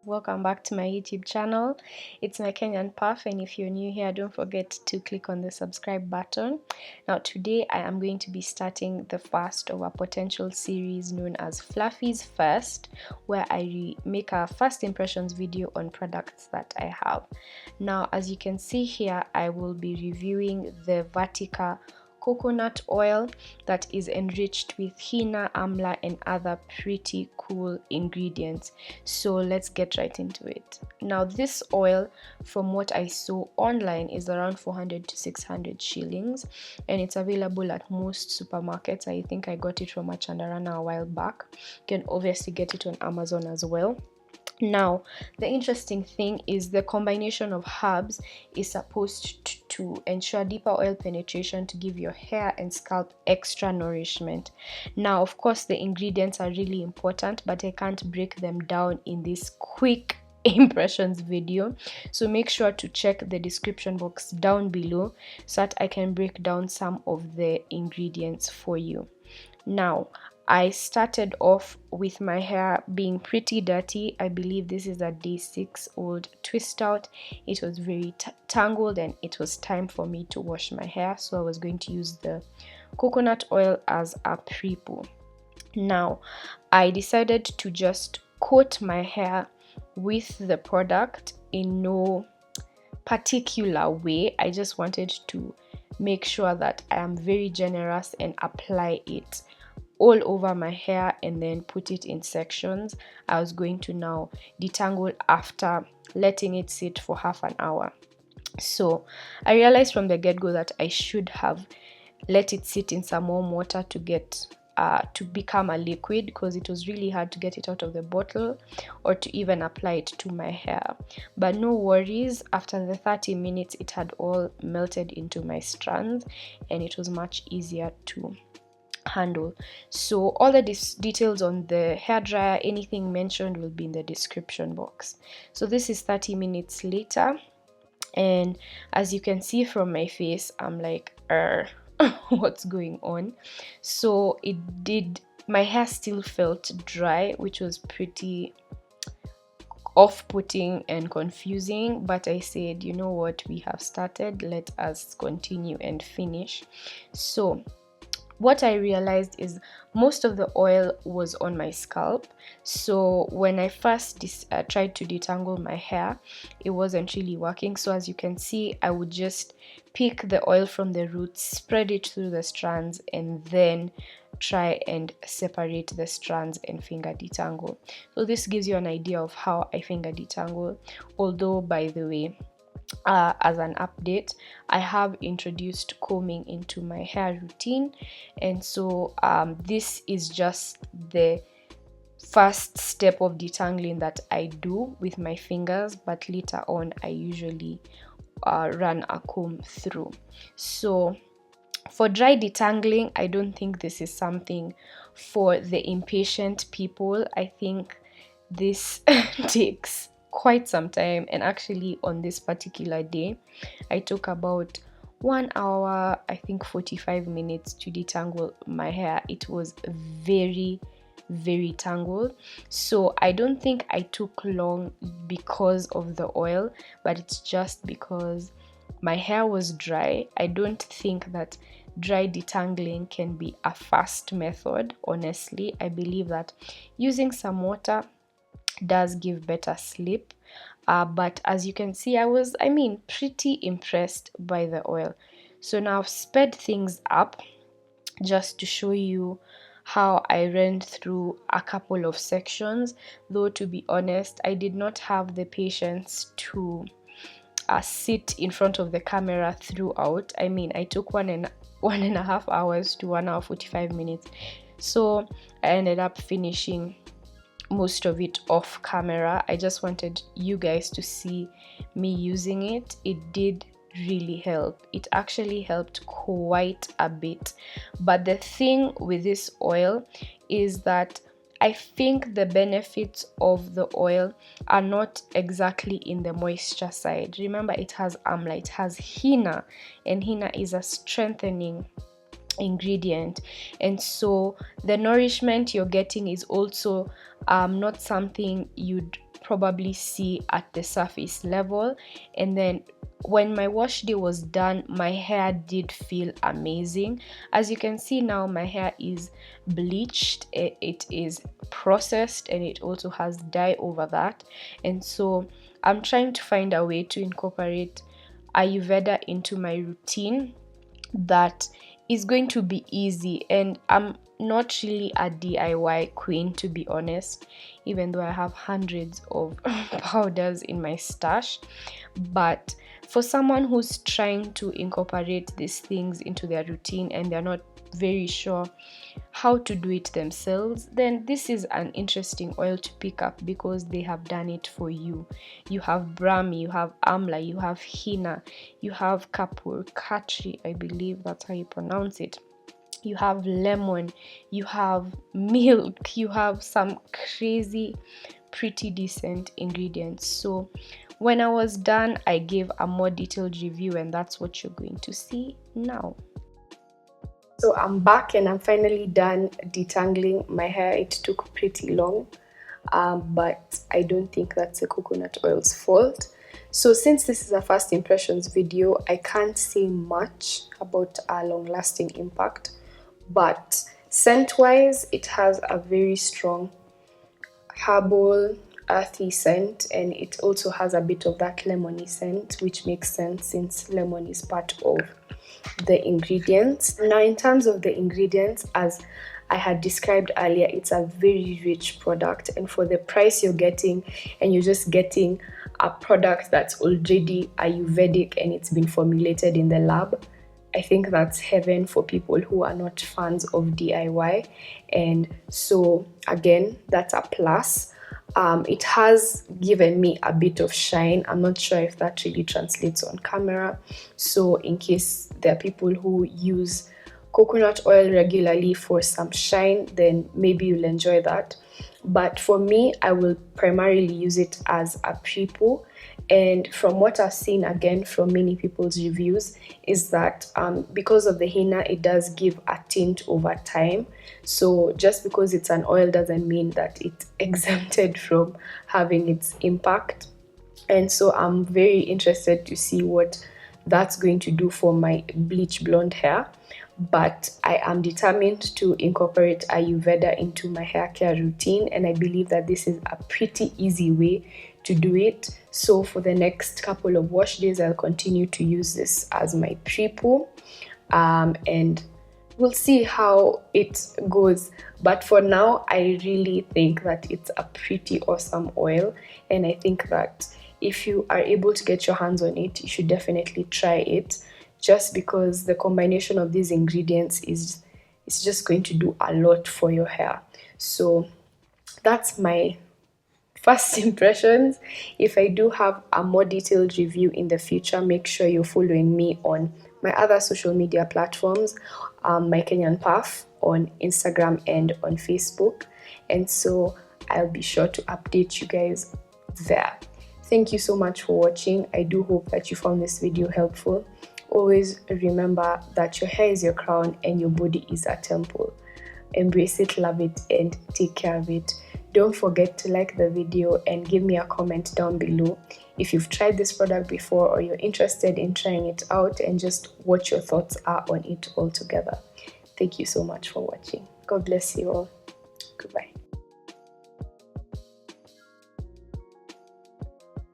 Welcome back to my YouTube channel. It's my Kenyan Puff, and if you're new here, don't forget to click on the subscribe button. Now today I am going to be starting the first of a potential series known as Fluffy's First, where I make a first impressions video on products that I have. Now as you can see here, I will be reviewing the Vatika Coconut Oil that is enriched with Henna, Amla and other pretty cool ingredients. So let's get right into it. Now this oil, from what I saw online, is around 400 to 600 shillings and it's available at most supermarkets. I think I got it from a Chandarana a while back. You can obviously get it on Amazon as well. Now, the interesting thing is the combination of herbs is supposed to ensure deeper oil penetration to give your hair and scalp extra nourishment. Now, of course, the ingredients are really important, but I can't break them down in this quick impressions video, so make sure to check the description box down below so that I can break down some of the ingredients for you. Now, I started off with my hair being pretty dirty. I believe this is a day 6 old twist out. It was very tangled and it was time for me to wash my hair, so I was going to use the coconut oil as a pre-poo. Now, I decided to just coat my hair with the product in no particular way. I just wanted to make sure that I am very generous and apply it all over my hair and then put it in sections. I was going to now detangle after letting it sit for half an hour. So I realized from the get-go that I should have let it sit in some warm water to get to become a liquid, because it was really hard to get it out of the bottle or to even apply it to my hair. But no worries, after the 30 minutes it had all melted into my strands and it was much easier to handle. So all the details on the hair dryer, anything mentioned, will be in the description box. So this is 30 minutes later, and as you can see from my face, I'm like, what's going on? So my hair still felt dry, which was pretty off-putting and confusing, but I said, you know what, we have started, let us continue and finish. So what I realized is most of the oil was on my scalp. So when I first tried to detangle my hair, it wasn't really working. So as you can see, I would just pick the oil from the roots, spread it through the strands, and then try and separate the strands and finger detangle. So this gives you an idea of how I finger detangle. Although, by the way, as an update, I have introduced combing into my hair routine, and so this is just the first step of detangling that I do with my fingers, but later on I usually run a comb through. So for dry detangling, I don't think this is something for the impatient people. I think this takes quite some time, and actually on this particular day I took about 1 hour, I think 45 minutes to detangle my hair. It was very tangled, so I don't think I took long because of the oil, but it's just because my hair was dry. I don't think that dry detangling can be a fast method. Honestly, I believe that using some water does give better sleep, but as you can see, I was pretty impressed by the oil. So now I've sped things up just to show you how I ran through a couple of sections, though to be honest, I did not have the patience to sit in front of the camera throughout. I took one and a half hours to 1 hour 45 minutes, so I ended up finishing most of it off camera. I just wanted you guys to see me using it. It did really help. It actually helped quite a bit. But the thing with this oil is that I think the benefits of the oil are not exactly in the moisture side. Remember, it has amla, it has henna, and henna is a strengthening ingredient, and so the nourishment you're getting is also not something you'd probably see at the surface level. And then when my wash day was done, my hair did feel amazing. As you can see now, my hair is bleached, it is processed, and it also has dye over that. And so I'm trying to find a way to incorporate Ayurveda into my routine that is going to be easy. And I'm not really a DIY queen, to be honest, even though I have hundreds of powders in my stash. But for someone who's trying to incorporate these things into their routine and they're not very sure how to do it themselves, then this is an interesting oil to pick up because they have done it for you. You have Bhrami, you have Amla, you have Henna, you have Kapur Kachri, I believe that's how you pronounce it. You have lemon, you have milk, you have some crazy pretty decent ingredients. So when I was done, I gave a more detailed review, and that's what you're going to see now. So I'm back and I'm finally done detangling my hair. It took pretty long, but I don't think that's the coconut oil's fault. So since this is a first impressions video, I can't say much about a long-lasting impact, but scent-wise, it has a very strong herbal, earthy scent, and it also has a bit of that lemony scent, which makes sense since lemon is part of the ingredients. Now, in terms of the ingredients, as I had described earlier, it's a very rich product, and for the price you're getting, and you're just getting a product that's already Ayurvedic and it's been formulated in the lab, I think that's heaven for people who are not fans of DIY. And so again, that's a plus. It has given me a bit of shine. I'm not sure if that really translates on camera, so in case there are people who use coconut oil regularly for some shine, then maybe you'll enjoy that. But for me, I will primarily use it as a pre-poo. And from what I've seen again from many people's reviews is that because of the henna, it does give a tint over time. So just because it's an oil doesn't mean that it's exempted from having its impact. And so I'm very interested to see what that's going to do for my bleach blonde hair. But I am determined to incorporate Ayurveda into my hair care routine, and I believe that this is a pretty easy way to do it. So for the next couple of wash days, I'll continue to use this as my pre-poo, and we'll see how it goes. But for now, I really think that it's a pretty awesome oil, and I think that if you are able to get your hands on it, you should definitely try it, just because the combination of these ingredients is just going to do a lot for your hair. So that's my first impressions. If I do have a more detailed review in the future, make sure you're following me on my other social media platforms, my Kenyan Puff on Instagram and on Facebook, and so I'll be sure to update you guys there. Thank you so much for watching. I do hope that you found this video helpful. Always remember that your hair is your crown and your body is a temple. Embrace it, love it, and take care of it. Don't forget to like the video and give me a comment down below if you've tried this product before or you're interested in trying it out, and just what your thoughts are on it altogether. Thank you so much for watching. God bless you all. Goodbye.